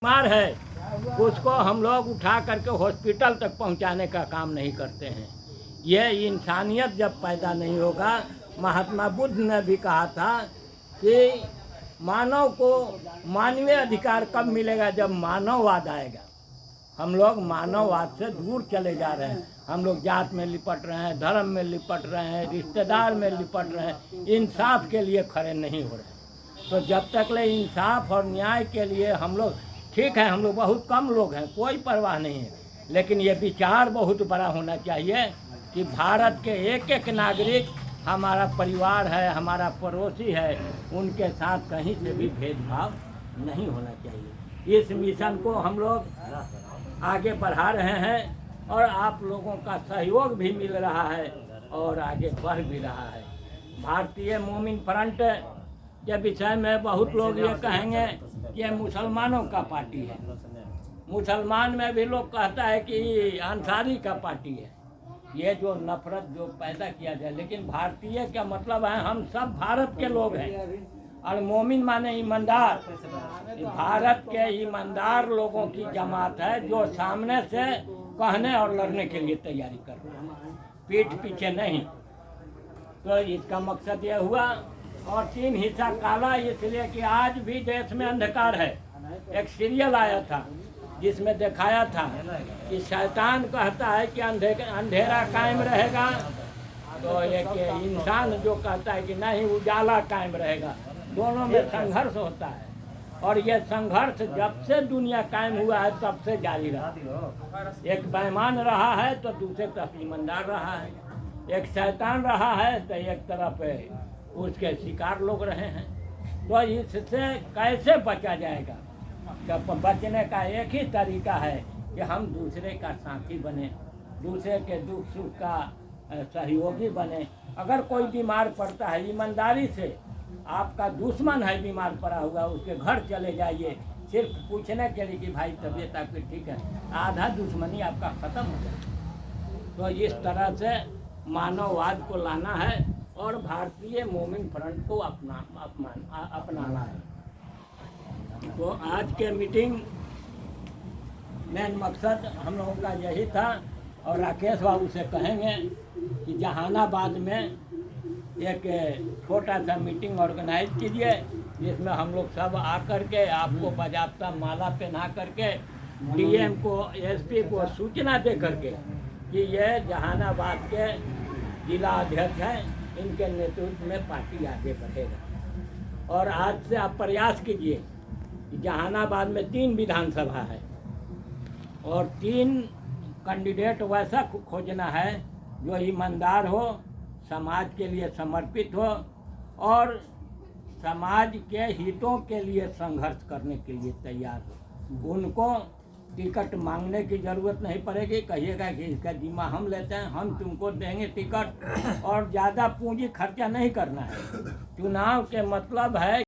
बीमार है उसको हम लोग उठा करके हॉस्पिटल तक पहुंचाने का काम नहीं करते हैं। ये इंसानियत जब पैदा नहीं होगा, महात्मा बुद्ध ने भी कहा था कि मानव को मानवीय अधिकार कब मिलेगा, जब मानववाद आएगा। हम लोग मानववाद से दूर चले जा रहे हैं। हम लोग जात में लिपट रहे हैं, धर्म में लिपट रहे हैं, रिश्तेदार में लिपट रहे हैं, इंसाफ के लिए खड़े नहीं हो रहे। तो जब तक ले इंसाफ और न्याय के लिए हम लोग, ठीक है हम लोग बहुत कम लोग हैं, कोई परवाह नहीं है, लेकिन ये विचार बहुत बड़ा होना चाहिए कि भारत के एक एक नागरिक हमारा परिवार है, हमारा पड़ोसी है, उनके साथ कहीं से भी भेदभाव नहीं होना चाहिए। इस मिशन को हम लोग आगे बढ़ा रहे हैं और आप लोगों का सहयोग भी मिल रहा है और आगे बढ़ भी रहा है। भारतीय मोमिन फ्रंट के विषय में बहुत लोग ये कहेंगे कि ये मुसलमानों का पार्टी है। मुसलमान में भी लोग कहता है कि अंसारी का पार्टी है। ये जो नफरत जो पैदा किया जाए, लेकिन भारतीय का मतलब है हम सब भारत के लोग हैं और मोमिन माने ईमानदार। भारत के ईमानदार लोगों की जमात है जो सामने से कहने और लड़ने के लिए तैयारी कर रहे हैं, पीठ पीछे नहीं। तो इसका मकसद ये हुआ। और 3 हिस्सा काला इसलिए कि आज भी देश में अंधकार है। एक सीरियल आया था जिसमें दिखाया था कि शैतान कहता है कि अंधेरा कायम रहेगा, तो एक इंसान जो कहता है कि नहीं उजाला कायम रहेगा। दोनों में संघर्ष होता है और ये संघर्ष जब से दुनिया कायम हुआ है तब से जारी रहा। एक बेईमान रहा है तो दूसरे तरफ ईमानदार रहा है, एक शैतान रहा है तो एक तरफ उसके शिकार लोग रहे हैं। तो इससे कैसे बचा जाएगा? बचने का एक ही तरीका है कि हम दूसरे का साथी बने, दूसरे के दुख सुख का सहयोगी बने। अगर कोई बीमार पड़ता है, ईमानदारी से आपका दुश्मन है बीमार पड़ा हुआ, उसके घर चले जाइए सिर्फ पूछने के लिए कि भाई तबीयत आपकी ठीक है, आधा दुश्मनी आपका ख़त्म हो जाए। तो इस तरह से मानववाद को लाना है और भारतीय मोमिन फ्रंट को अपनाना है। तो आज के मीटिंग मेन मकसद हम लोगों का यही था और राकेश बाबू से कहेंगे कि जहानाबाद में एक छोटा सा मीटिंग ऑर्गेनाइज कीजिए जिसमें हम लोग सब आकर के आपको बाजाब्ता माला पहना करके डीएम को, एसपी को सूचना दे करके कि ये जहानाबाद के जिला अध्यक्ष हैं, इनके नेतृत्व में पार्टी आगे बढ़ेगा। और आज से आप प्रयास कीजिए कि जहानाबाद में 3 विधानसभा है और 3 कैंडिडेट वैसा खोजना है जो ईमानदार हो, समाज के लिए समर्पित हो और समाज के हितों के लिए संघर्ष करने के लिए तैयार हो। उनको टिकट मांगने की ज़रूरत नहीं पड़ेगी, कहिएगा कि इसका जिम्मा हम लेते हैं, हम तुमको देंगे टिकट, और ज़्यादा पूंजी खर्चा नहीं करना है। चुनाव के मतलब है